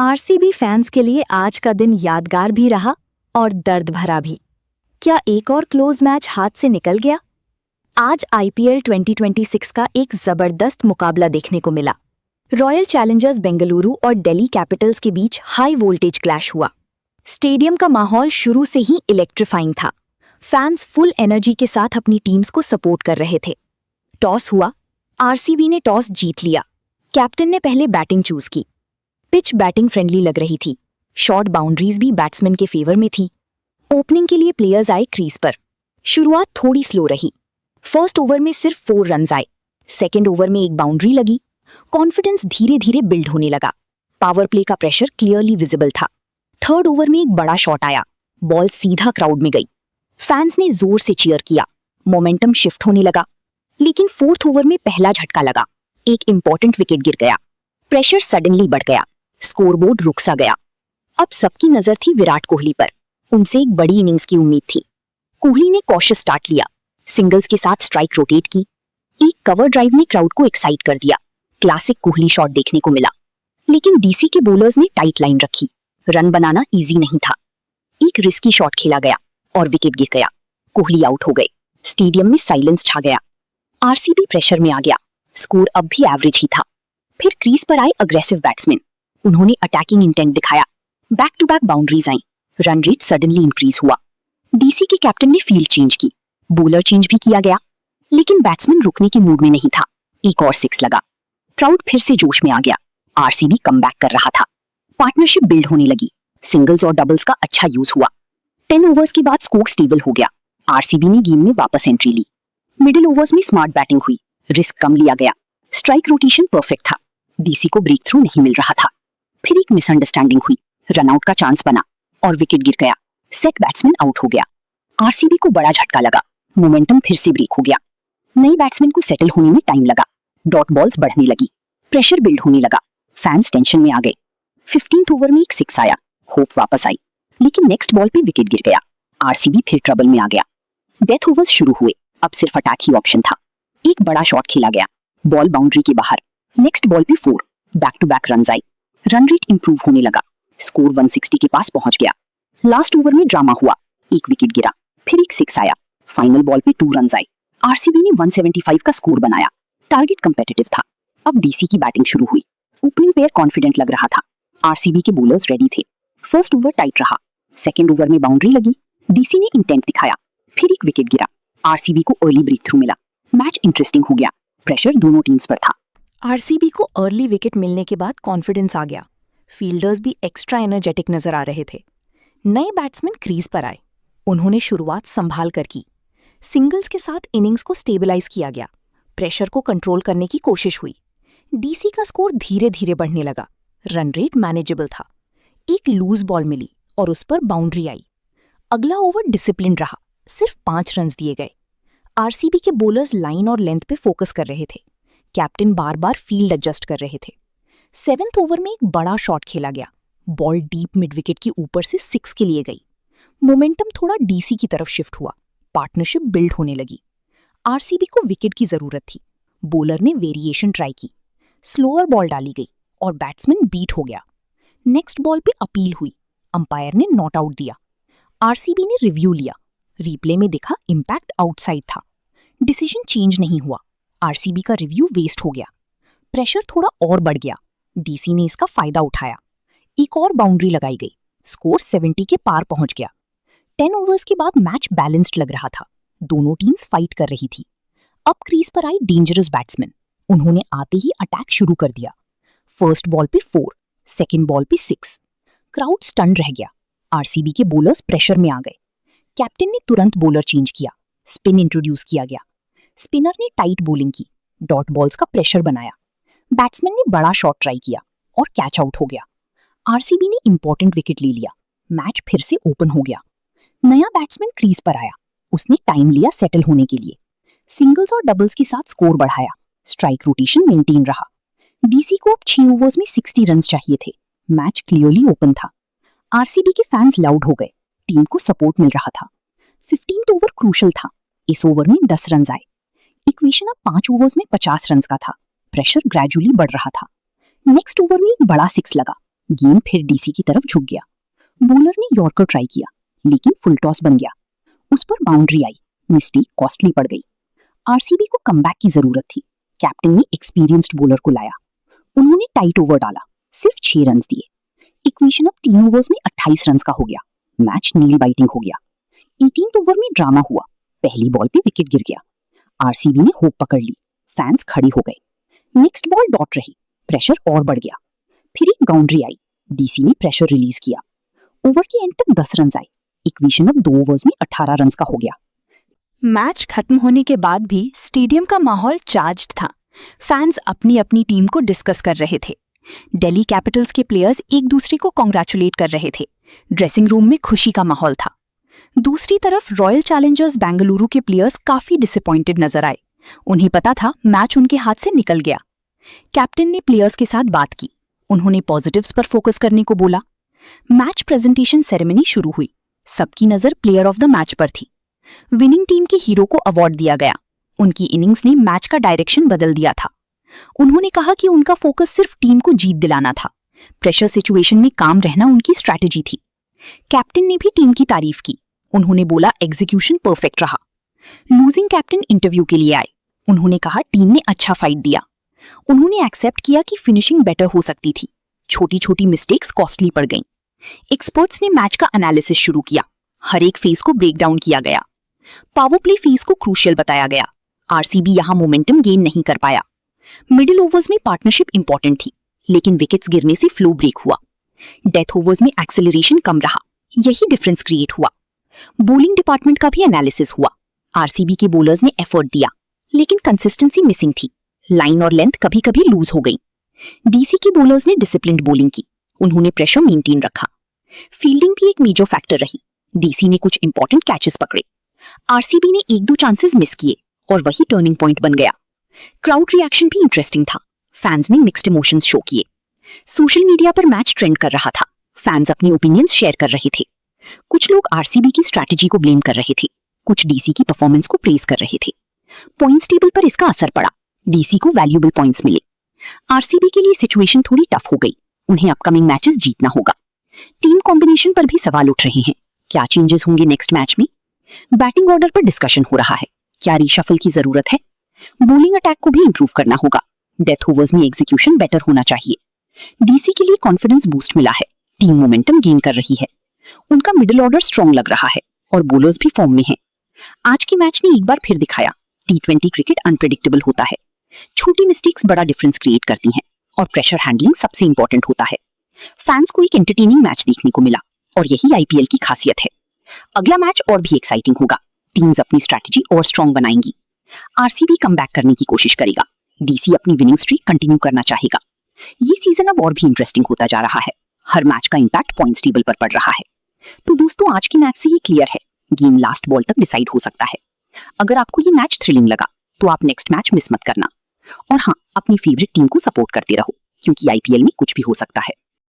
RCB fans के लिए आज का दिन यादगार भी रहा और दर्द भरा भी। क्या एक और क्लोज मैच हाथ से निकल गया? आज आईपीएल 2026 का एक जबरदस्त मुकाबला देखने को मिला। रॉयल चैलेंजर्स बेंगलुरु और दिल्ली कैपिटल्स के बीच हाई वोल्टेज क्लैश हुआ। स्टेडियम का माहौल शुरू से ही इलेक्ट्रीफाइंग था। फैंस फुल एनर्जी के साथ अपनी टीम्स को सपोर्ट कर रहे थे। टॉस हुआ, आरसीबी ने टॉस जीत लिया। कैप्टन ने पहले बैटिंग चूज की। पिच बैटिंग फ्रेंडली लग रही थी। शॉर्ट बाउंड्रीज भी बैट्समैन के फेवर में थी। ओपनिंग के लिए प्लेयर्स आए क्रीज पर। शुरुआत थोड़ी स्लो रही। फर्स्ट ओवर में सिर्फ 4 रन्स आए। सेकेंड ओवर में एक बाउंड्री लगी। कॉन्फिडेंस धीरे धीरे बिल्ड होने लगा। पावर प्ले का प्रेशर क्लियरली विजिबल था। थर्ड ओवर में एक बड़ा शॉट आया। बॉल सीधा क्राउड में गई। फैंस ने जोर से चीयर किया। मोमेंटम शिफ्ट होने लगा। लेकिन फोर्थ ओवर में पहला झटका लगा। एक इंपॉर्टेंट विकेट गिर गया। प्रेशर सडनली बढ़ गया। स्कोरबोर्ड रुक सा गया। अब सबकी नजर थी विराट कोहली पर। उनसे एक बड़ी इनिंग्स की उम्मीद थी। कोहली ने कॉशियस स्टार्ट लिया। सिंगल्स के साथ स्ट्राइक रोटेट की। एक कवर ड्राइव ने क्राउड को एक्साइट कर दिया। क्लासिक कोहली शॉट देखने को मिला। लेकिन डीसी के बॉलर्स ने टाइट लाइन रखी। रन बनाना इजी नहीं था। एक रिस्की शॉट खेला गया और विकेट गिर गया। कोहली आउट हो गए। स्टेडियम में साइलेंस छा गया। आरसीबी प्रेशर में आ गया। स्कोर अब भी एवरेज ही था। फिर क्रीज पर आए अग्रेसिव बैट्समैन। उन्होंने अटैकिंग इंटेंट दिखाया। बैक टू बैक बाउंड्रीज आई। रन रेट सडनली इंक्रीज हुआ। डीसी के कैप्टन ने फील्ड चेंज की। बॉलर चेंज भी किया गया। लेकिन बैट्समैन रुकने के मूड में नहीं था। एक और 6 लगा। क्राउड फिर से जोश में आ गया। आरसीबी कमबैक कर रहा था। पार्टनरशिप बिल्ड होने लगी। सिंगल्स और डबल्स का अच्छा यूज हुआ। 10 ओवर्स के बाद स्कोर स्टेबल हो गया। आरसीबी ने गेम में वापस एंट्री ली। मिडिल ओवर्स में स्मार्ट बैटिंग हुई। रिस्क कम लिया गया। स्ट्राइक रोटेशन परफेक्ट था। डीसी को ब्रेक थ्रू नहीं मिल रहा था। फिर एक मिसअंडरस्टैंडिंग हुई। रनआउट का चांस बना और विकेट गिर गया। सेट बैट्समैन आउट हो गया। आरसीबी को बड़ा झटका लगा। मोमेंटम फिर से ब्रेक हो गया। नए बैट्समैन को सेटल होने में टाइम लगा। डॉट बॉल्स बढ़ने लगी। प्रेशर बिल्ड होने लगा। फैंस टेंशन में आ गए। 15th ओवर में एक 6 आया। होप वापस आई। लेकिन नेक्स्ट बॉल पे विकेट गिर गया। आरसीबी फिर ट्रबल में आ गया। डेथ ओवर्स शुरू हुए। अब सिर्फ अटैक ही ऑप्शन था। एक बड़ा शॉट खेला गया। बॉल बाउंड्री के बाहर। नेक्स्ट बॉल पे 4। बैक टू बैक रन आई। रन रेट इंप्रूव होने लगा। स्कोर 160 के पास पहुंच गया। लास्ट ओवर में ड्रामा हुआ। एक विकेट गिरा। फिर एक 6 आया। फाइनल बॉल पे 2 रन आए। आरसीबी ने 175 का स्कोर बनाया। टारगेट कंपेटिटिव था। अब डीसी की बैटिंग शुरू हुई। ओपनिंग पेयर कॉन्फिडेंट लग रहा था। आरसीबी के बॉलर्स रेडी थे। फर्स्ट ओवर टाइट रहा। सेकेंड ओवर में बाउंड्री लगी। डीसी ने इंटेंट दिखाया। फिर एक विकेट गिरा। आरसीबी को अर्ली ब्रेक थ्रू मिला। मैच इंटरेस्टिंग हो गया। प्रेशर दोनों टीम्स पर था। आरसीबी को अर्ली विकेट मिलने के बाद कॉन्फिडेंस आ गया। फील्डर्स भी एक्स्ट्रा एनर्जेटिक नजर आ रहे थे। नए बैट्समैन क्रीज पर आए। उन्होंने शुरुआत संभाल कर की। सिंगल्स के साथ इनिंग्स को स्टेबलाइज किया गया। प्रेशर को कंट्रोल करने की कोशिश हुई। डीसी का स्कोर धीरे धीरे बढ़ने लगा। रन रेट मैनेजेबल था। एक लूज बॉल मिली और उस पर बाउंड्री आई। अगला ओवर डिसिप्लिन रहा। सिर्फ 5 रन दिए गए। आरसीबी के बॉलर्स लाइन और लेंथ पे फोकस कर रहे थे। कैप्टन बार बार फील्ड एडजस्ट कर रहे थे। 7th ओवर में एक बड़ा शॉट खेला गया। बॉल डीप मिड विकेट के ऊपर से 6 के लिए गई। मोमेंटम थोड़ा डीसी की तरफ शिफ्ट हुआ। पार्टनरशिप बिल्ड होने लगी। आरसीबी को विकेट की जरूरत थी। बॉलर ने वेरिएशन ट्राई की। स्लोअर बॉल डाली गई और बैट्समैन बीट हो गया। नेक्स्ट बॉल पे अपील हुई। अंपायर ने नॉट आउट दिया। आरसीबी ने रिव्यू लिया। रिप्ले में दिखा इंपैक्ट आउटसाइड था। डिसीजन चेंज नहीं हुआ। आरसीबी का रिव्यू वेस्ट हो गया। प्रेशर थोड़ा और बढ़ गया। डीसी ने इसका फायदा उठाया। एक और बाउंड्री लगाई गई। स्कोर 70 के पार पहुंच गया। 10 ओवर्स के बाद मैच बैलेंस्ड लग रहा था। दोनों टीम्स फाइट कर रही थी। अब क्रीज पर आई डेंजरस बैट्समैन। उन्होंने आते ही अटैक शुरू कर दिया। फर्स्ट बॉल पे 4, सेकेंड बॉल पे 6। क्राउड स्टन रह गया। आरसीबी के बॉलर्स प्रेशर में आ गए। कैप्टन ने तुरंत बॉलर चेंज किया। स्पिन इंट्रोड्यूस किया गया। स्पिनर ने टाइट बॉलिंग की। डॉट बॉल्स का प्रेशर बनाया। बैट्समैन ने बड़ा शॉट ट्राई किया और कैच आउट हो गया। आरसीबी ने इंपॉर्टेंट विकेट ले लिया। मैच फिर से ओपन हो गया। नया बैट्समैन क्रीज पर आया। उसने टाइम लिया सेटल होने के लिए। सिंगल्स और डबल्स के साथ स्कोर बढ़ाया। स्ट्राइक रोटेशन मेंटेन रहा। डीसी को अब 6 ओवर्स में 60 रन चाहिए थे। मैच क्लियरली ओपन था। आरसीबी के फैंस लाउड हो गए। टीम को सपोर्ट मिल रहा था। 15th ओवर क्रूशल था। इस ओवर में 10 रन आए। इक्वेशन अब 5 ओवर्स में 50 रन का था। प्रेशर ग्रेजुअली बढ़ रहा था। नेक्स्ट ओवर में एक बड़ा 6 लगा। गेम फिर डीसी की तरफ झुक गया। बॉलर ने यॉर्कर ट्राई किया, लेकिन फुल टॉस बन गया। उस पर बाउंड्री आई, मिस्टेक कॉस्टली पड़ गई। आरसीबी को कमबैक की जरूरत थी। कैप्टन ने एक्सपीरियंस्ड बॉलर को लाया। उन्होंने टाइट ओवर डाला, सिर्फ 6 रन दिए। इक्वेशन अब 3 ओवर्स में 28 रन का हो गया। मैच नील बाइटिंग हो गया। 18th ओवर में ड्रामा हुआ। पहली बॉल पे विकेट गिर गया। आरसीबी ने होप पकड़ ली। फैंस खड़े हो गए। नेक्स्ट बॉल डॉट रही। प्रेशर और बढ़ गया। फिर एक बाउंड्री आई। डीसी ने प्रेशर रिलीज किया। ओवर के एंड तक 10 रन आए। इक्वेशन अब 2 ओवर्स में 18 रन का हो गया। मैच खत्म होने के बाद भी स्टेडियम का माहौल चार्ज्ड था। फैंस अपनी अपनी टीम को डिस्कस कर रहे थे। दिल्ली कैपिटल्स के प्लेयर्स एक दूसरे को कॉन्ग्रेचुलेट कर रहे थे। ड्रेसिंग रूम में खुशी का माहौल था। दूसरी तरफ रॉयल चैलेंजर्स बेंगलुरु के प्लेयर्स काफी डिसअपॉइंटेड नजर आए। उन्हें पता था मैच उनके हाथ से निकल गया। कैप्टन ने प्लेयर्स के साथ बात की। उन्होंने पॉजिटिव्स पर फोकस करने को बोला। मैच प्रेजेंटेशन सेरेमनी शुरू हुई। सबकी नजर प्लेयर ऑफ द मैच पर थी। विनिंग टीम के हीरो को अवार्ड दिया गया। उनकी इनिंग्स ने मैच का डायरेक्शन बदल दिया था। उन्होंने कहा कि उनका फोकस सिर्फ टीम को जीत दिलाना था। प्रेशर सिचुएशन में काम रहना उनकी स्ट्रैटेजी थी। कैप्टन ने भी टीम की तारीफ की। उन्होंने बोला एग्जीक्यूशन परफेक्ट रहा। लूजिंग कैप्टन इंटरव्यू के लिए आए। उन्होंने कहा टीम ने अच्छा फाइट दिया। उन्होंने एक्सेप्ट किया कि फिनिशिंग बेटर हो सकती थी। छोटी छोटी मिस्टेक्स कॉस्टली पड़ गईं। एक्सपर्ट्स ने मैच का एनालिसिस शुरू किया। हर एक फेज को ब्रेक डाउन किया गया। पावर प्ले फेज को क्रूशियल बताया गया। आरसीबी यहां मोमेंटम गेन नहीं कर पाया। मिडिल ओवर्स में पार्टनरशिप इंपॉर्टेंट थी, लेकिन विकेट्स गिरने से फ्लो ब्रेक हुआ। डेथ ओवर्स में एक्सेलरेशन कम रहा। यही डिफरेंस क्रिएट हुआ। बॉलिंग डिपार्टमेंट का भी एनालिसिस हुआ। आरसीबी के बॉलर्स ने एफर्ट दिया, लेकिन कंसिस्टेंसी मिसिंग थी। लाइन और लेंथ कभी कभी लूज हो गई। डीसी के बॉलर्स ने डिसिप्लिन्ड बॉलिंग की। उन्होंने प्रेशर मेंटेन रखा। फील्डिंग भी एक मेजर फैक्टर रही। डीसी ने कुछ इंपॉर्टेंट कैचेस पकड़े। आरसीबी ने 1-2 चांसेस मिस किए और वही टर्निंग पॉइंट बन गया। क्राउड रिएक्शन भी इंटरेस्टिंग था। फैंस ने मिक्स्ड इमोशंस शो किए। सोशल मीडिया पर मैच ट्रेंड कर रहा था। फैंस अपनी ओपिनियंस शेयर कर रहे थे। कुछ लोग आरसीबी की स्ट्रैटेजी को ब्लेम कर रहे थे। कुछ डीसी की परफॉर्मेंस को प्रेज कर रहे थे। पॉइंट्स टेबल पर इसका असर पड़ा। डीसी को वैल्यूएबल पॉइंट्स मिले। आरसीबी के लिए सिचुएशन थोड़ी टफ हो गई। उन्हें अपकमिंग मैचेस जीतना होगा। टीम कॉम्बिनेशन पर भी सवाल उठ रहे हैं। क्या चेंजेस होंगे नेक्स्ट मैच में? बैटिंग ऑर्डर पर डिस्कशन हो रहा है। क्या रीशफल की जरूरत है? बॉलिंग अटैक को भी इंप्रूव करना होगा। डेथ ओवर्स में एग्जीक्यूशन बेटर होना चाहिए। डीसी के लिए कॉन्फिडेंस बूस्ट मिला है। टीम मोमेंटम गेन कर रही है। उनका मिडिल ऑर्डर स्ट्रॉन्ग लग रहा है और बॉलर्स भी फॉर्म में हैं। आज के मैच ने एक बार फिर दिखाया टी20 क्रिकेट अनप्रेडिक्टेबल होता है। छोटी मिस्टेक्स बड़ा डिफरेंस क्रिएट करती हैं और प्रेशर हैंडलिंग सबसे इंपॉर्टेंट होता है। फैंस को एक एंटरटेनिंग मैच देखने को मिला और यही आईपीएल की खासियत है। अगला मैच और भी एक्साइटिंग होगा। टीम्स अपनी स्ट्रैटेजी और स्ट्रॉन्ग बनाएंगी। आरसीबी कमबैक करने की कोशिश करेगा। डीसी अपनी विनिंग स्ट्रीक कंटिन्यू करना चाहेगा। ये सीजन अब और भी इंटरेस्टिंग होता जा रहा है। हर मैच का इंपैक्ट पॉइंट्स टेबल पर पड़ रहा है। तो दोस्तों, आज के मैच से ये क्लियर है, गेम लास्ट बॉल तक डिसाइड हो सकता है। अगर आपको ये मैच थ्रिलिंग लगा तो आप नेक्स्ट मैच मिस मत करना। और हाँ, अपनी फेवरेट टीम को सपोर्ट करते रहो, क्योंकि आईपीएल में कुछ भी हो सकता है।